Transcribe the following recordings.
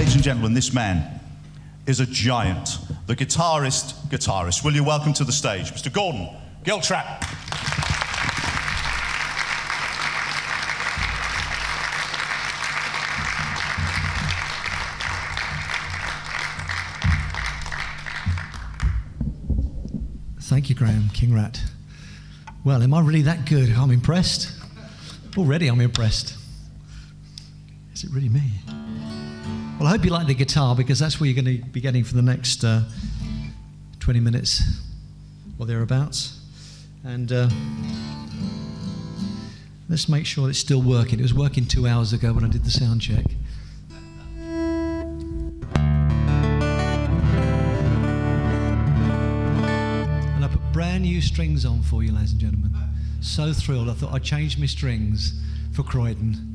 ladies and gentlemen, this man is a giant. The guitarist. Will you welcome to the stage, Mr. Gordon Giltrap. Thank you, Graham, King Rat. Well, am I really that good? I'm impressed. Already I'm impressed. Is it really me? Well, I hope you like the guitar, because that's what you're going to be getting for the next 20 minutes or thereabouts. And let's make sure it's still working. It was working 2 hours ago when I did the sound check. And I put brand new strings on for you, ladies and gentlemen. So thrilled. I thought I'd change my strings for Croydon.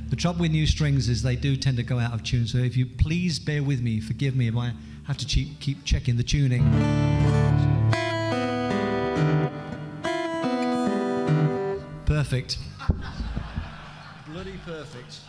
The trouble with new strings is they do tend to go out of tune, so if you please bear with me, forgive me if I have to keep checking the tuning. Perfect. Bloody perfect.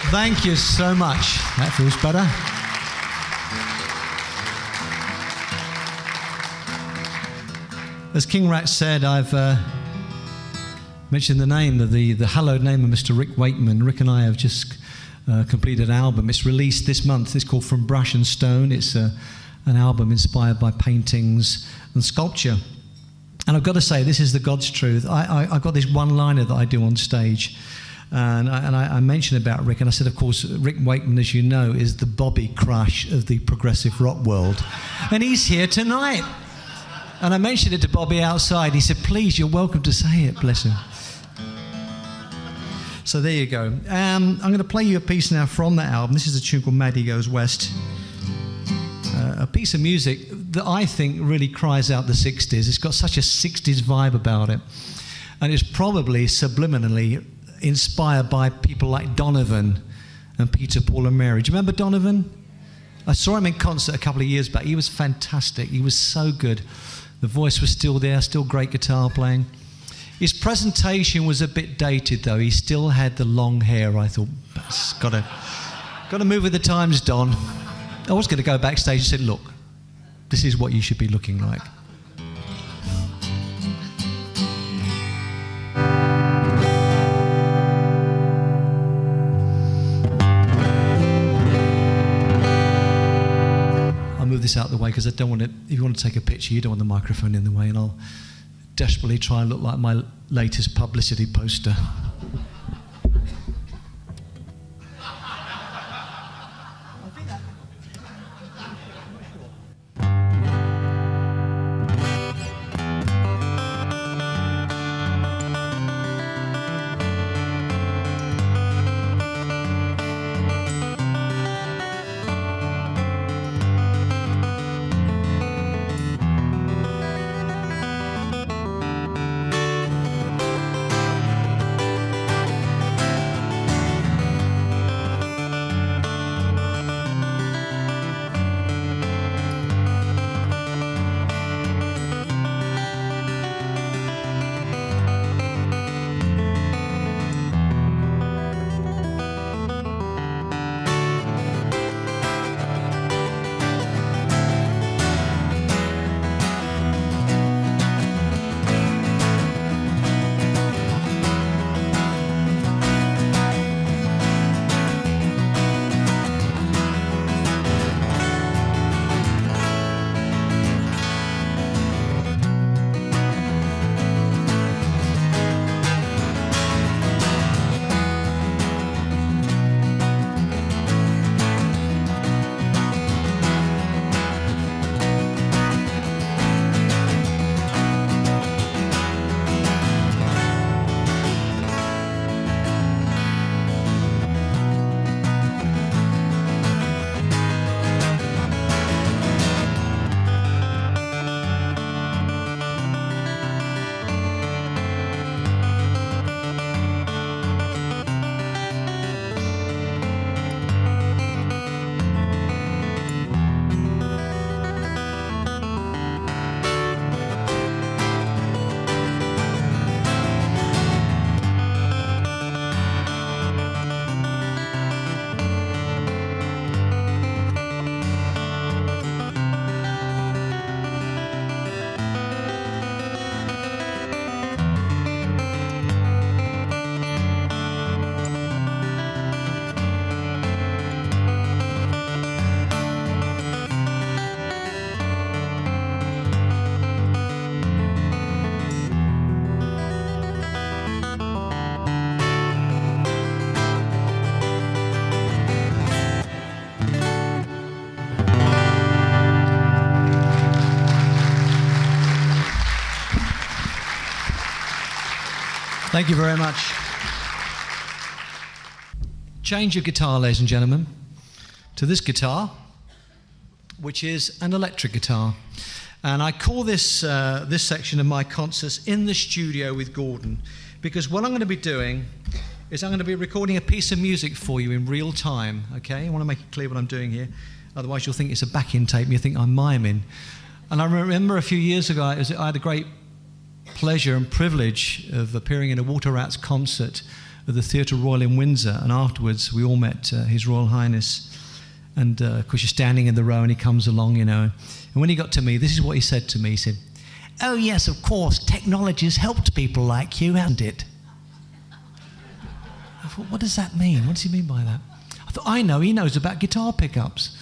Thank you so much. That feels better. As King Rat said, I've mentioned the name of the hallowed name of Mr. Rick Wakeman. Rick and I have just completed an album. It's released this month. It's called From Brush and Stone. It's an album inspired by paintings and sculpture. And I've got to say, this is the God's truth. I've got this one-liner that I do on stage. And I mentioned about Rick, and I said, of course, Rick Wakeman, as you know, is the Bobby Crush of the progressive rock world. And he's here tonight. And I mentioned it to Bobby outside. He said, please, you're welcome to say it, bless him. So there you go. I'm going to play you a piece now from that album. This is a tune called Maddie Goes West. A piece of music that I think really cries out the 60s. It's got such a 60s vibe about it. And it's probably subliminally inspired by people like Donovan and Peter, Paul and Mary. Do you remember Donovan? I saw him in concert a couple of years back. He was fantastic. He was so good. The voice was still there, still great guitar playing. His presentation was a bit dated though. He still had the long hair. I thought, got to move with the times, Don. I was going to go backstage and say, look, this is what you should be looking like. Move this out of the way because I don't want it. If you want to take a picture, you don't want the microphone in the way, and I'll desperately try and look like my latest publicity poster. Thank you very much. Change your guitar, ladies and gentlemen, to this guitar, which is an electric guitar. And I call this this section of my concerts In the Studio with Gordon, because what I'm going to be doing is I'm going to be recording a piece of music for you in real time, okay? I want to make it clear what I'm doing here. Otherwise you'll think it's a backing tape and you think I'm miming. And I remember a few years ago, I had a great pleasure and privilege of appearing in a Water Rats concert at the Theatre Royal in Windsor, and afterwards we all met His Royal Highness. And of course, you're standing in the row, and he comes along, And when he got to me, this is what he said to me. He said, "Oh yes, of course, technology has helped people like you, hasn't it?" I thought, what does that mean? What does he mean by that? I thought, I know, he knows about guitar pickups.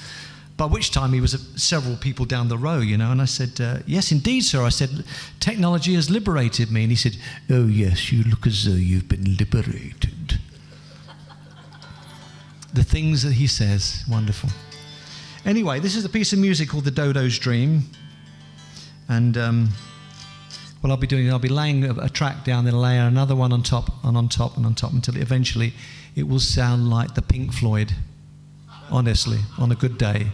By which time he was several people down the row, And I said, "Yes, indeed, sir." I said, "Technology has liberated me." And he said, "Oh yes, you look as though you've been liberated." The things that he says, wonderful. Anyway, this is a piece of music called The Dodo's Dream. And what I'll be laying a track down, then laying another one on top, and on top, and on top, until eventually it will sound like the Pink Floyd, honestly, on a good day.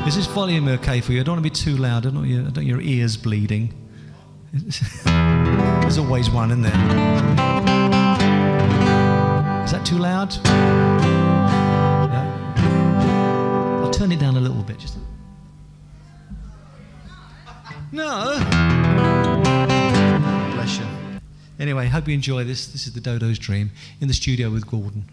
Is this volume okay for you? I don't want to be too loud. I don't want your ears bleeding. There's always one, isn't there? Is that too loud? Yeah. I'll turn it down a little bit. Just. No. Bless you. Anyway, hope you enjoy this. This is The Dodo's Dream in the studio with Gordon.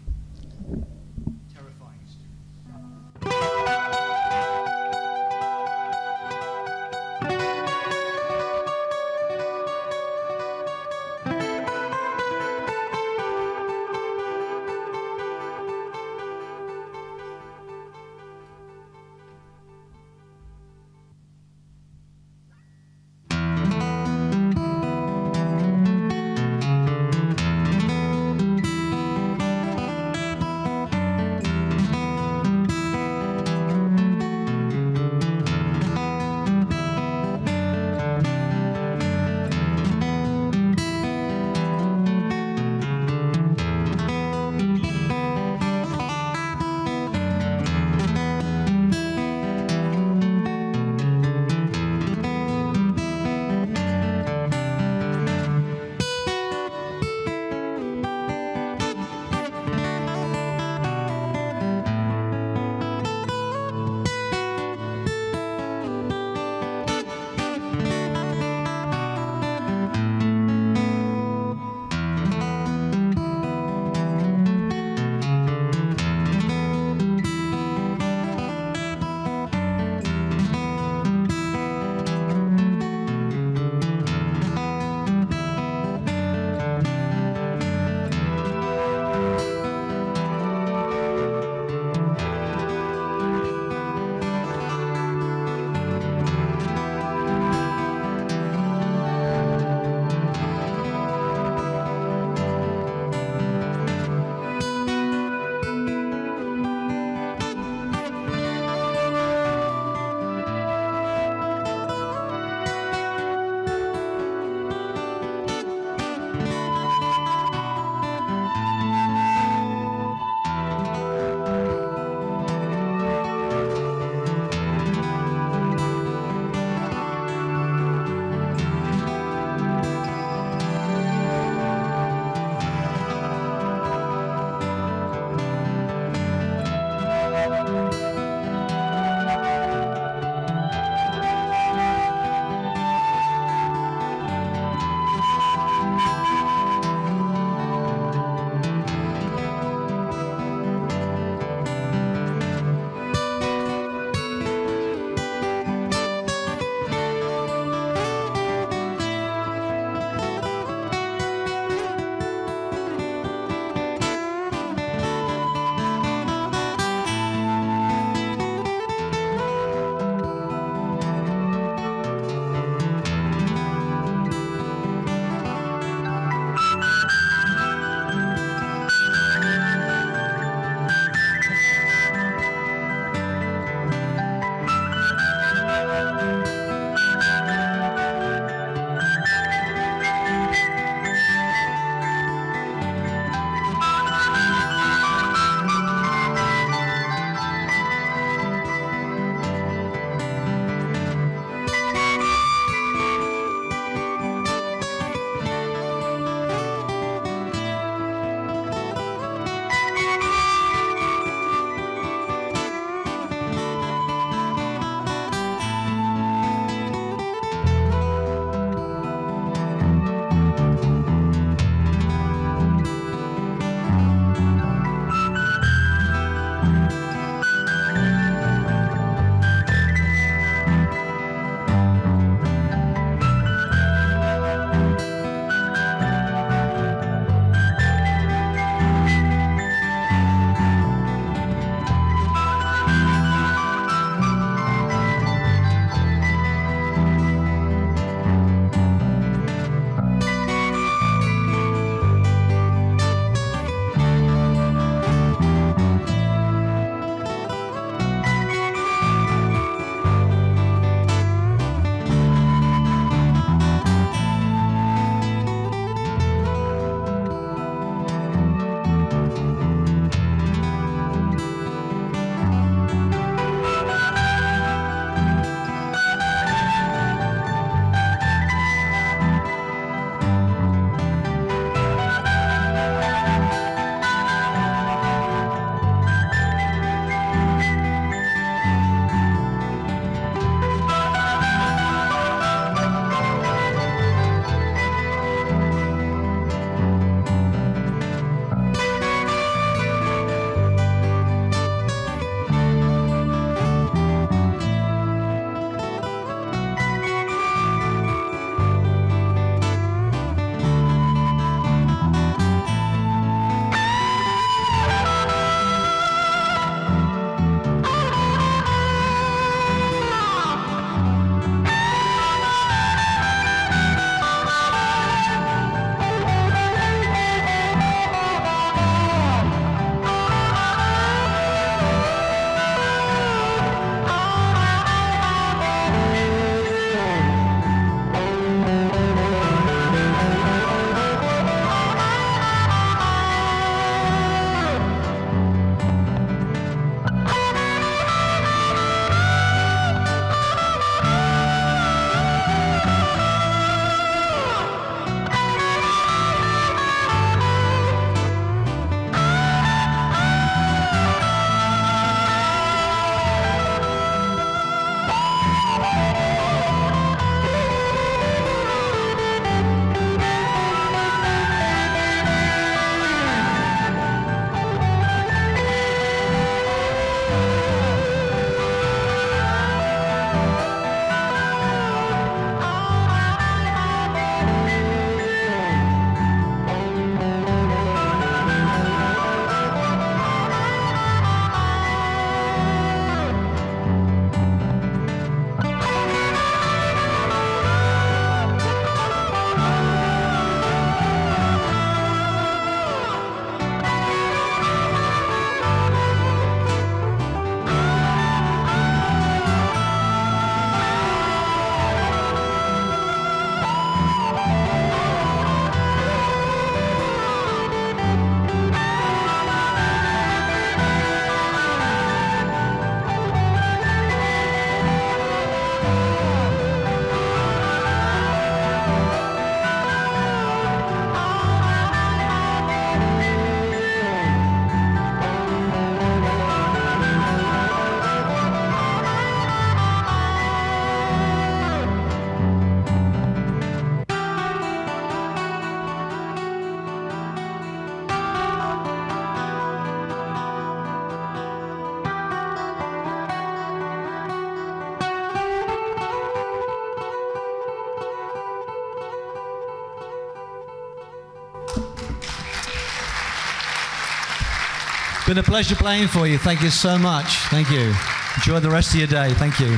been a pleasure playing for you. Thank you so much. Thank you. Enjoy the rest of your day. Thank you.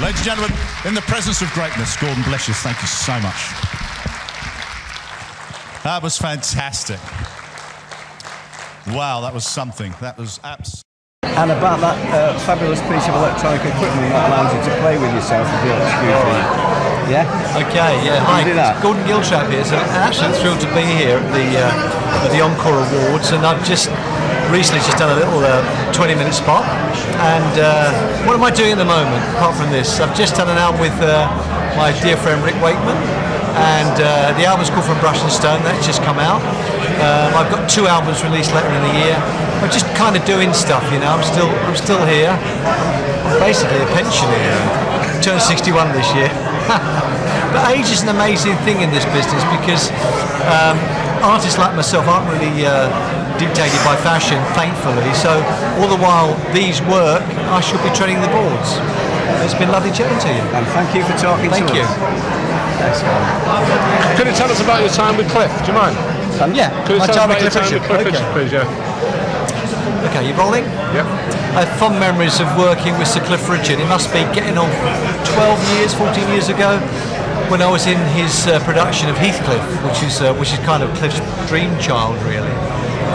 Ladies and gentlemen, in the presence of greatness, Gordon, bless you. Thank you so much. That was fantastic. Wow, that was something. That was absolutely... And about that fabulous piece of electronic equipment that allows you to play with yourself, if you'll excuse me. Yeah? Okay, yeah. Hi, do that? Gordon Giltrap here. So I'm absolutely thrilled to be here at the ENCORE Awards, and I've just recently done a little 20-minute spot. And what am I doing at the moment, apart from this? I've just done an album with my dear friend Rick Wakeman, and the album's called From Brush and Stone. That's just come out. I've got 2 albums released later in the year. I'm just kind of doing stuff, you know. I'm still here. I'm basically a pensioner. I turned 61 this year. But age is an amazing thing in this business, because artists like myself aren't really dictated by fashion, thankfully. So all the while these work, I should be treading the boards. It's been lovely chatting to you. And thank you for talking to us. Thank you. Could you tell us about your time with Cliff? Do you mind? Yeah. Could you My tell us time about with your time with Cliff Okay. Richard, please? Yeah. Okay, you rolling? Yep. I have fond memories of working with Sir Cliff Richard. It must be getting on 12 years, 14 years ago, when I was in his production of Heathcliff, which is kind of Cliff's dream child, really.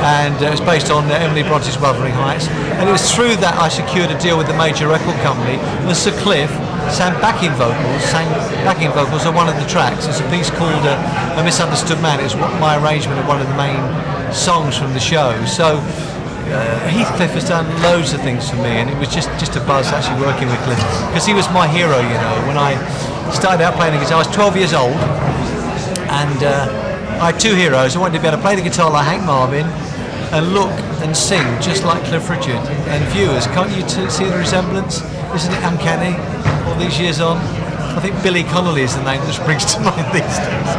And it was based on Emily Bronte's Wuthering Heights. And it was through that I secured a deal with the major record company, and Sir Cliff sang backing vocals on one of the tracks. It's a piece called A Misunderstood Man. It's my arrangement of one of the main songs from the show. So Heathcliff has done loads of things for me, and it was just a buzz actually working with Cliff, because he was my hero, you know. When I started out playing the guitar, I was 12 years old, and I had 2 heroes. I wanted to be able to play the guitar like Hank Marvin and look and sing just like Cliff Richard. And viewers, can't you see the resemblance? Isn't it uncanny all these years on? I think Billy Connolly is the name that springs to mind these days.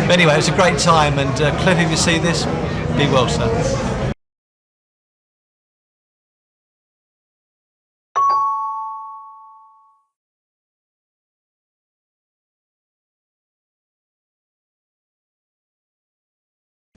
But anyway, it was a great time, and Cliff, if you see this, be well, sir.